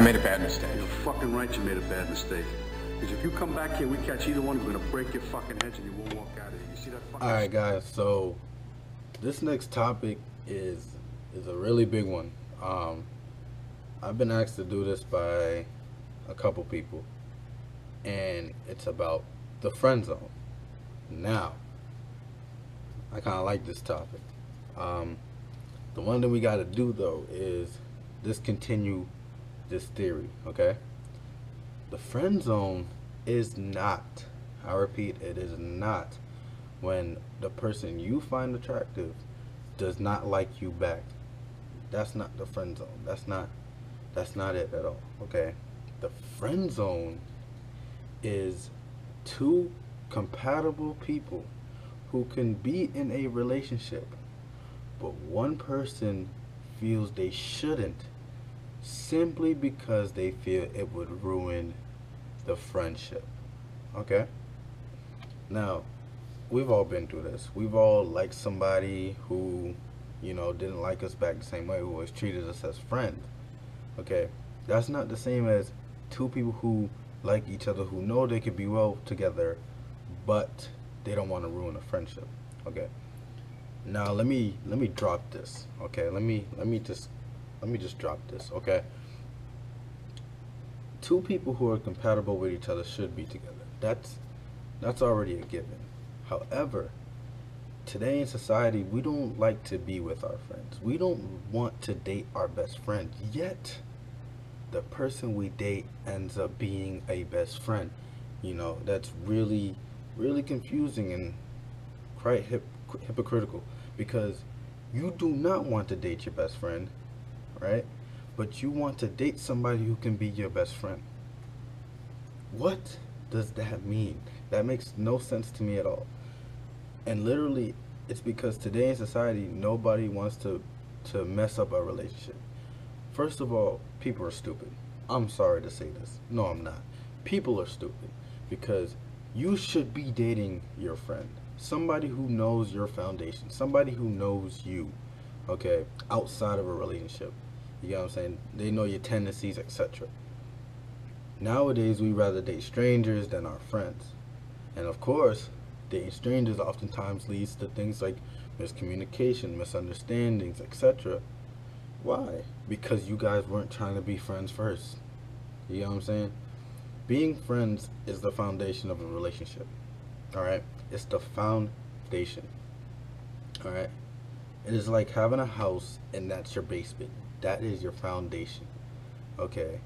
made a bad mistake. You're fucking right you made a bad mistake. Because if you come back here, we catch either one, we're gonna break your fucking heads and you won't walk out of here. You see that fucking Alright guys, so this next topic is a really big one. I've been asked to do this by a couple people, and it's about the friend zone. Now, I kind of like this topic. The one thing we got to do though is discontinue this theory, okay? The friend zone is not, I repeat, it is not when the person you find attractive does not like you back. That's not the friend zone. That's not it at all, okay? The friend zone is two compatible people who can be in a relationship, but one person feels they shouldn't simply because they feel it would ruin the friendship, okay? Now, we've all been through this. We've all liked somebody who, you know, didn't like us back the same way, who always treated us as friends, okay? That's not the same as two people who like each other, who know they could be well together, but they don't want to ruin a friendship, okay? Now let me drop this, okay? Let me just drop this, okay? Two people who are compatible with each other should be together. That's already a given. However, today in society, we don't like to be with our friends. We don't want to date our best friend, yet the person we date ends up being a best friend. You know, that's really confusing and quite hypocritical, because you do not want to date your best friend, right? But you want to date somebody who can be your best friend. What does that mean? That makes no sense to me at all. And literally, it's because today in society, nobody wants to mess up a relationship. First of all, people are stupid. I'm sorry to say this. No, I'm not. People are stupid, because you should be dating your friend. Somebody who knows your foundation. Somebody who knows you, okay, outside of a relationship. You know what I'm saying? They know your tendencies, etc. Nowadays, we rather date strangers than our friends. And of course, dating strangers oftentimes leads to things like miscommunication, misunderstandings, etc. Why? Because you guys weren't trying to be friends first. You know what I'm saying? Being friends is the foundation of a relationship. Alright? It's the foundation. Alright? It is like having a house and that's your basement. That is your foundation. Okay?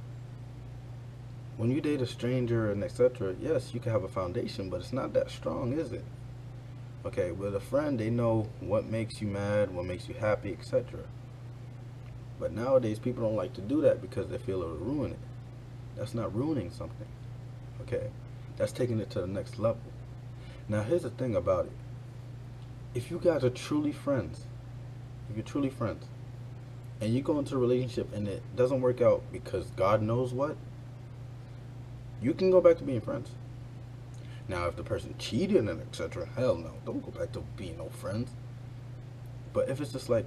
When you date a stranger and etc., yes, you can have a foundation, but it's not that strong, is it? Okay, with a friend, they know what makes you mad, what makes you happy, etc. But nowadays, people don't like to do that because they feel it will ruin it. That's not ruining something. Okay? That's taking it to the next level. Now, here's the thing about it. If you guys are truly friends, and you go into a relationship and it doesn't work out because God knows what, you can go back to being friends. Now, if the person cheated and etc., hell no, don't go back to being no friends. But if it's just like,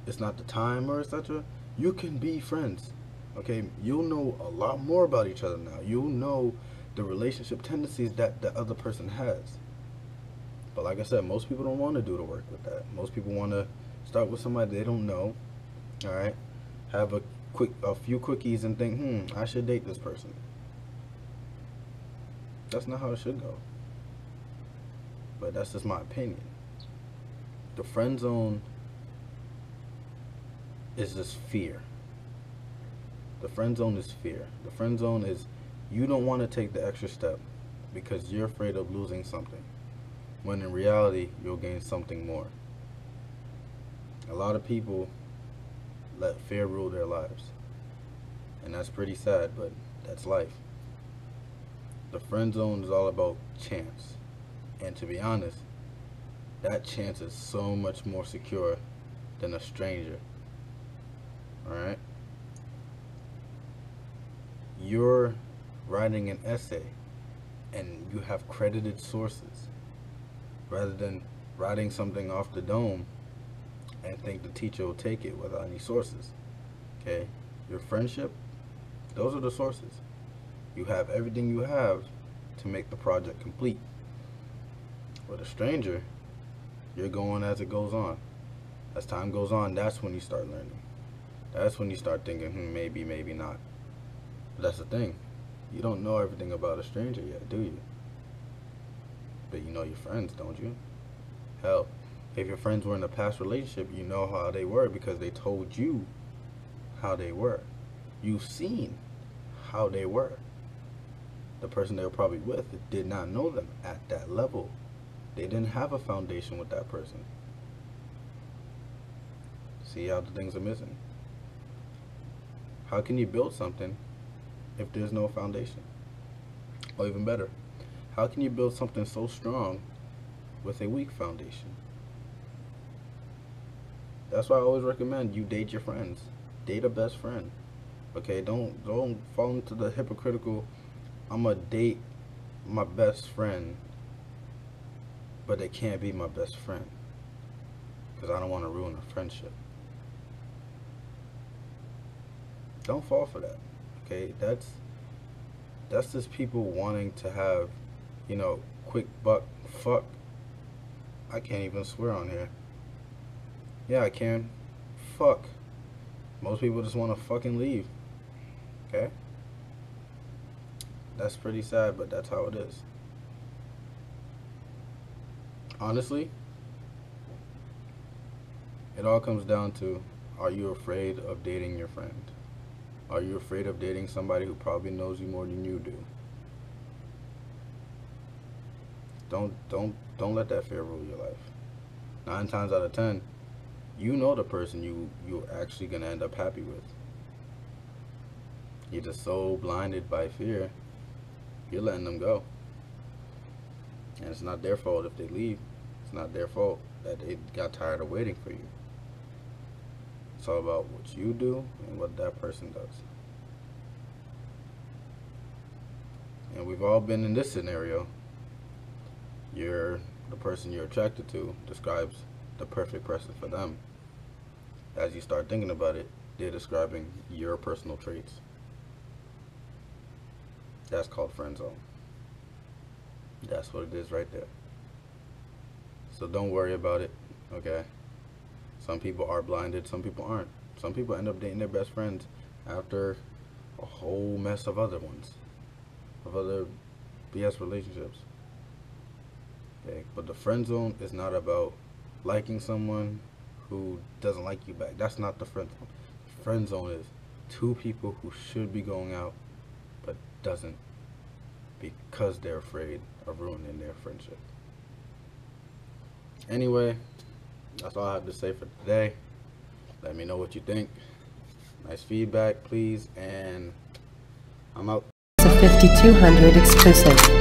it's not the time or etc., you can be friends. Okay? You'll know a lot more about each other now. You'll know the relationship tendencies that the other person has. But like I said, most people don't want to do the work with that. Most people want to start with somebody they don't know, alright? Have a few quickies and think, I should date this person. That's not how it should go. But that's just my opinion. The friend zone is just fear. The friend zone is fear. The friend zone is you don't want to take the extra step because you're afraid of losing something, when in reality you'll gain something more. A lot of people let fear rule their lives, and that's pretty sad, but that's life. The friend zone is all about chance, and to be honest, that chance is so much more secure than a stranger. Alright? You're writing an essay and you have credited sources, rather than writing something off the dome and think the teacher will take it without any sources. Okay? Your friendship, Those are the sources. You have everything you have to make the project complete. With a stranger, you're going as it goes on. As time goes on, that's when you start learning. That's when you start thinking, maybe, maybe not. But that's the thing. You don't know everything about a stranger yet, do you? But you know your friends, don't you? Hell, if your friends were in a past relationship, you know how they were because they told you how they were. You've seen how they were. The person they were probably with did not know them at that level. They didn't have a foundation with that person. See how the things are missing? How can you build something if there's no foundation? Or even better, how can you build something so strong with a weak foundation? That's why I always recommend you date your friends. Date a best friend. Okay, don't fall into the hypocritical, I'm gonna date my best friend, but they can't be my best friend because I don't want to ruin a friendship. Don't fall for that. Okay, that's just people wanting to have, quick buck fuck. I can't even swear on here. Yeah, I can. Fuck. Most people just want to fucking leave. Okay? That's pretty sad, but that's how it is. Honestly, it all comes down to, are you afraid of dating your friend? Are you afraid of dating somebody who probably knows you more than you do? Don't let that fear rule your life. 9 times out of 10, you know the person you're actually gonna end up happy with. You're just so blinded by fear, you're letting them go. And it's not their fault if they leave. It's not their fault that they got tired of waiting for you. It's all about what you do and what that person does. And we've all been in this scenario. The person you're attracted to describes the perfect person for them. As you start thinking about it, they're describing your personal traits. That's called friend zone. That's what it is right there. So don't worry about it, okay? Some people are blinded, some people aren't. Some people end up dating their best friends after a whole mess of other ones, of other BS relationships. Okay, but the friend zone is not about liking someone who doesn't like you back. That's not the friend zone. The friend zone is 2 people who should be going out but doesn't because they're afraid of ruining their friendship. Anyway, that's all I have to say for today. Let me know what you think. Nice feedback, please, and I'm out. It's a 5200 exclusive.